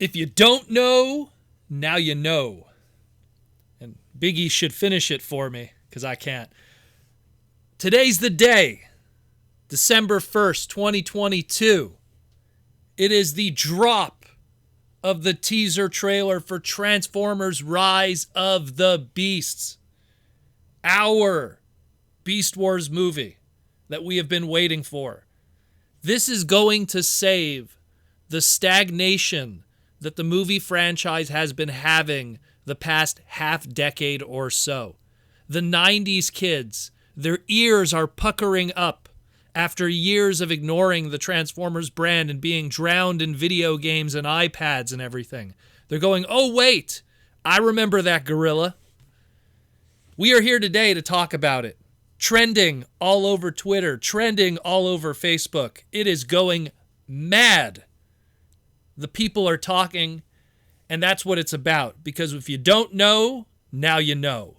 If you don't know, now you know. And Biggie should finish it for me, because I can't. Today's the day, December 1st, 2022. It is the drop of the teaser trailer for Transformers Rise of the Beasts. Our Beast Wars movie that we have been waiting for. This is going to save the stagnation that the movie franchise has been having the past half decade or so. The 90s kids, their ears are puckering up after years of ignoring the Transformers brand and being drowned in video games and iPads and everything. They're going, oh wait, I remember that gorilla. We are here today to talk about it. Trending all over Twitter, trending all over Facebook. It is going mad. The people are talking, and that's what it's about. Because if you don't know, now you know.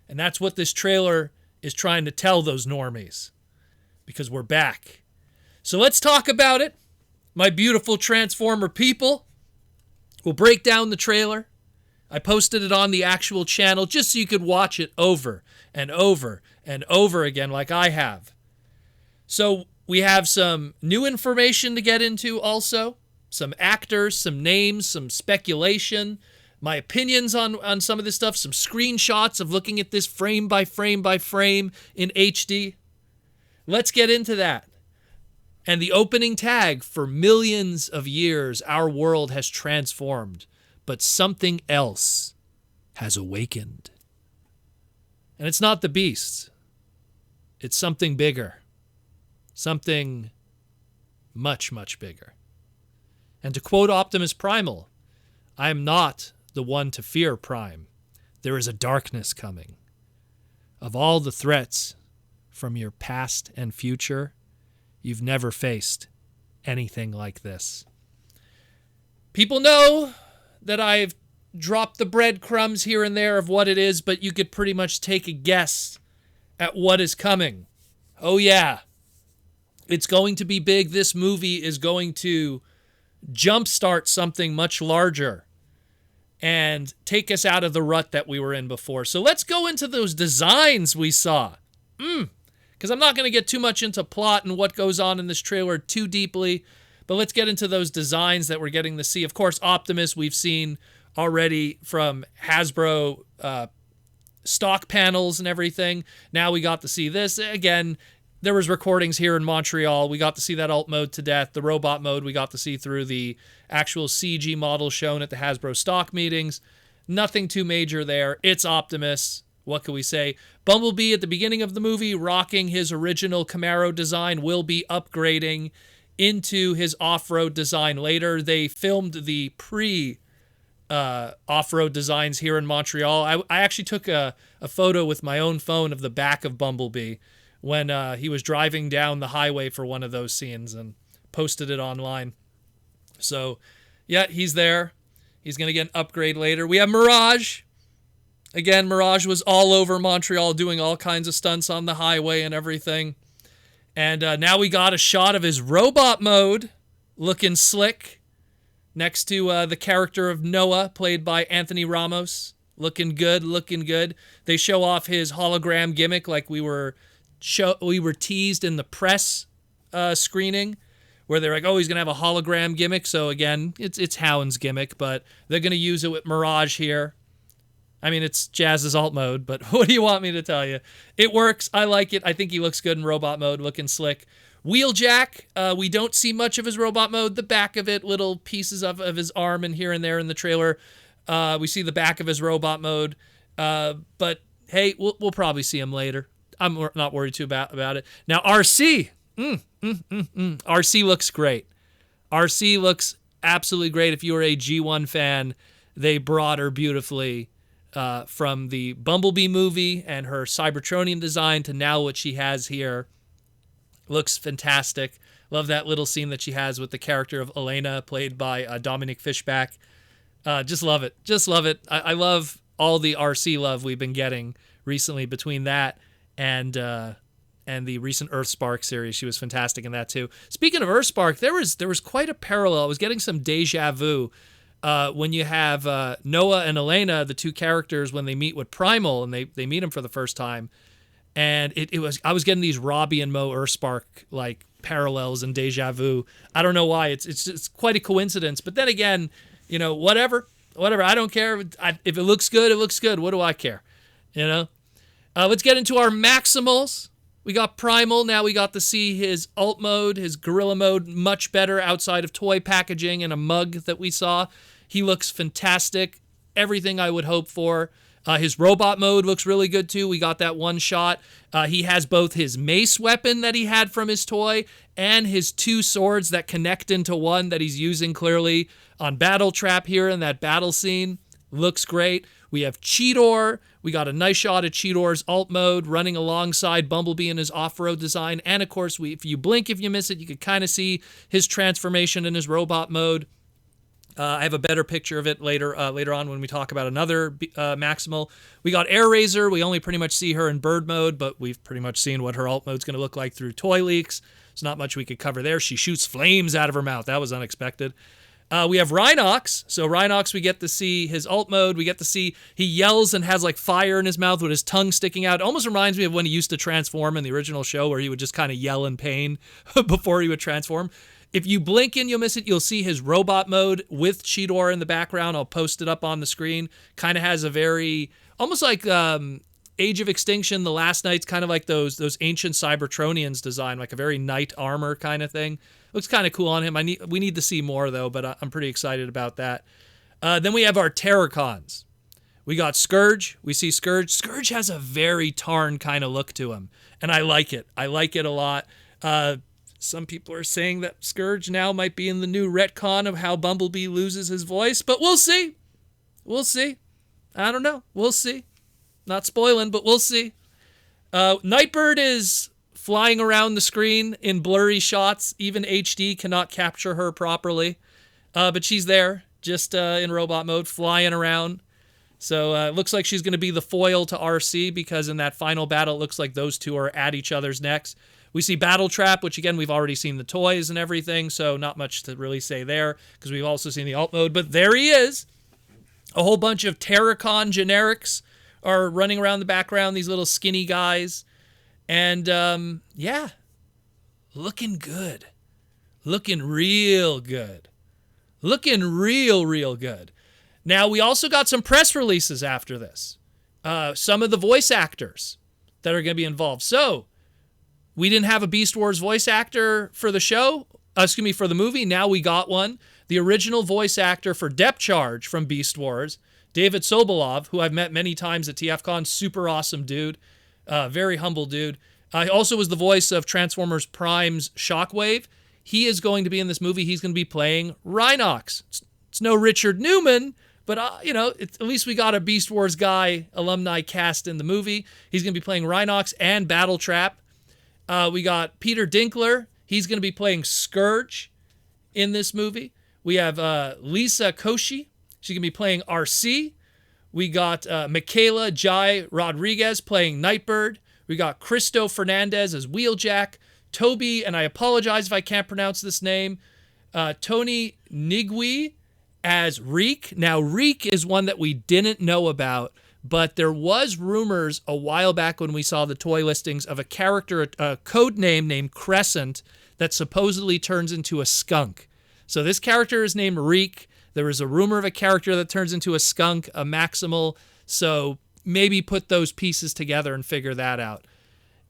And that's what this trailer is trying to tell those normies. Because we're back. So let's talk about it. My beautiful Transformer people. We'll break down the trailer. I posted it on the actual channel just so you could watch it over and over and over again like I have. So we have some new information to get into also. Some actors, some names, some speculation, my opinions on some of this stuff, some screenshots of looking at this frame by frame by frame in HD. Let's get into that. And the opening tag: for millions of years, our world has transformed, but something else has awakened. And it's not the beasts. It's something bigger. Something much, much bigger. And to quote Optimus Primal, I am not the one to fear, Prime. There is a darkness coming. Of all the threats from your past and future, you've never faced anything like this. People know that I've dropped the breadcrumbs here and there of what it is, but you could pretty much take a guess at what is coming. Oh yeah, it's going to be big. This movie is going to jumpstart something much larger and take us out of the rut that we were in before. So let's go into those designs we saw. Because I'm not going to get too much into plot and what goes on in this trailer too deeply, but let's get into those designs that we're getting to see. Of course, Optimus we've seen already from Hasbro stock panels and everything. Now we got to see this. Again, there was recordings here in Montreal. We got to see that alt mode to death. The robot mode we got to see through the actual CG model shown at the Hasbro stock meetings. Nothing too major there. It's Optimus. What can we say? Bumblebee at the beginning of the movie, rocking his original Camaro design, will be upgrading into his off-road design later. They filmed the off-road designs here in Montreal. I actually took a photo with my own phone of the back of Bumblebee when he was driving down the highway for one of those scenes and posted it online. So, yeah, he's there. He's going to get an upgrade later. We have Mirage. Again, Mirage was all over Montreal doing all kinds of stunts on the highway and everything. And now we got a shot of his robot mode looking slick next to the character of Noah, played by Anthony Ramos. Looking good, looking good. They show off his hologram gimmick like we were teased in the press screening, where they're like, oh, he's going to have a hologram gimmick. So again, it's Hound's gimmick, but they're going to use it with Mirage here. I mean, it's Jazz's alt mode, but what do you want me to tell you? It works. I like it. I think he looks good in robot mode, looking slick. Wheeljack, we don't see much of his robot mode. The back of it, little pieces of his arm and here and there in the trailer. We see the back of his robot mode. But hey, we'll probably see him later. I'm not worried too about it. Now, Arcee. Arcee looks great. Arcee looks absolutely great. If you were a G1 fan, they brought her beautifully from the Bumblebee movie and her Cybertronian design to now what she has here. Looks fantastic. Love that little scene that she has with the character of Elena, played by Dominic Fishback. Just love it. Just love it. I love all the Arcee love we've been getting recently between that and the recent Earthspark series. She was fantastic in that too. Speaking of Earthspark, there was quite a parallel. I was getting some deja vu when you have Noah and Elena, the two characters, when they meet with Primal and they meet him for the first time, and I was getting these Robbie and Mo Earthspark like parallels and deja vu. I don't know why. It's quite a coincidence. But then again, whatever. I don't care. If it looks good, it looks good. What do I care? Let's get into our Maximals. We got Primal. Now we got to see his alt mode, his gorilla mode, much better outside of toy packaging and a mug that we saw. He looks fantastic. Everything I would hope for. His robot mode looks really good too. We got that one shot. He has both his mace weapon that he had from his toy and his two swords that connect into one that he's using clearly on Battletrap here in that battle scene. Looks great. We have Cheetor. We got a nice shot of Cheetor's alt mode running alongside Bumblebee in his off-road design. And of course, if you blink, if you miss it, you could kind of see his transformation in his robot mode. I have a better picture of it later on when we talk about another Maximal. We got Airazor. We only pretty much see her in bird mode, but we've pretty much seen what her alt mode's going to look like through toy leaks. There's not much we could cover there. She shoots flames out of her mouth. That was unexpected. We have Rhinox. So Rhinox, we get to see his alt mode. We get to see he yells and has like fire in his mouth with his tongue sticking out. It almost reminds me of when he used to transform in the original show where he would just kind of yell in pain before he would transform. If you blink and you'll miss it, you'll see his robot mode with Cheetor in the background. I'll post it up on the screen. Kind of has a very, almost like Age of Extinction, The Last Knights, kind of like those ancient Cybertronians design, like a very knight armor kind of thing. Looks kind of cool on him. We need to see more, though, but I'm pretty excited about that. Then we have our Terrorcons. We got Scourge. We see Scourge. Scourge has a very Tarn kind of look to him, and I like it. I like it a lot. Some people are saying that Scourge now might be in the new retcon of how Bumblebee loses his voice, but we'll see. We'll see. I don't know. We'll see. Not spoiling, but we'll see. Nightbird is flying around the screen in blurry shots. Even HD cannot capture her properly. But she's there, just in robot mode, flying around. So it looks like she's going to be the foil to Arcee, because in that final battle, it looks like those two are at each other's necks. We see Battletrap, which again, we've already seen the toys and everything, so not much to really say there, because we've also seen the alt mode. But there he is. A whole bunch of Terrorcon generics are running around the background, these little skinny guys. And, yeah, looking good. Looking real good. Looking real good. Now, we also got some press releases after this. Some of the voice actors that are going to be involved. So, we didn't have a Beast Wars voice actor for the show. For the movie. Now we got one. The original voice actor for Depth Charge from Beast Wars, David Sobolov, who I've met many times at TFCon. Super awesome dude. Very humble dude. He also was the voice of Transformers Prime's Shockwave. He is going to be in this movie. He's going to be playing Rhinox. It's no Richard Newman, but, at least we got a Beast Wars guy alumni cast in the movie. He's going to be playing Rhinox and Battletrap. We got Peter Dinkler. He's going to be playing Scourge in this movie. We have Lisa Koshy. She's going to be playing Arcee. We got Michaela Jai Rodriguez playing Nightbird. We got Cristo Fernandez as Wheeljack. Toby, and I apologize if I can't pronounce this name, Tony Nigui as Reek. Now, Reek is one that we didn't know about, but there was rumors a while back when we saw the toy listings of a character, a code name named Crescent, that supposedly turns into a skunk. So this character is named Reek. There is a rumor of a character that turns into a skunk, a Maximal. So maybe put those pieces together and figure that out.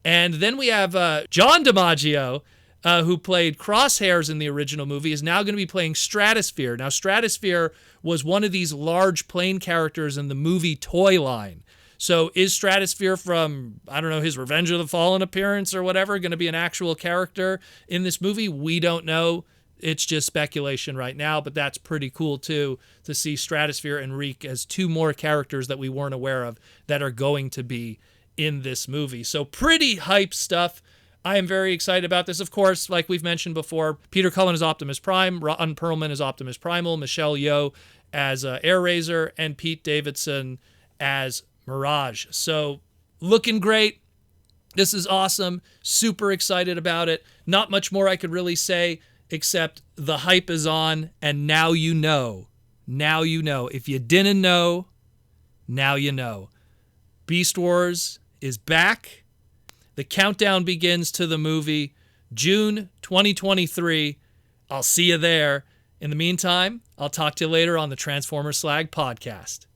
And then we have John DiMaggio, who played Crosshairs in the original movie, is now going to be playing Stratosphere. Now, Stratosphere was one of these large plane characters in the movie toy line. So is Stratosphere from, his Revenge of the Fallen appearance or whatever, going to be an actual character in this movie? We don't know. It's just speculation right now, but that's pretty cool, too, to see Stratosphere and Reek as two more characters that we weren't aware of that are going to be in this movie. So pretty hype stuff. I am very excited about this. Of course, like we've mentioned before, Peter Cullen is Optimus Prime, Ron Perlman is Optimus Primal, Michelle Yeoh as Airazor, and Pete Davidson as Mirage. So looking great. This is awesome. Super excited about it. Not much more I could really say, except the hype is on, and now you know Now you know. If you didn't know, now you know. Beast Wars is back. The countdown begins to the movie June 2023. I'll see you there. In the meantime, I'll talk to you later on the Transformers Slag podcast.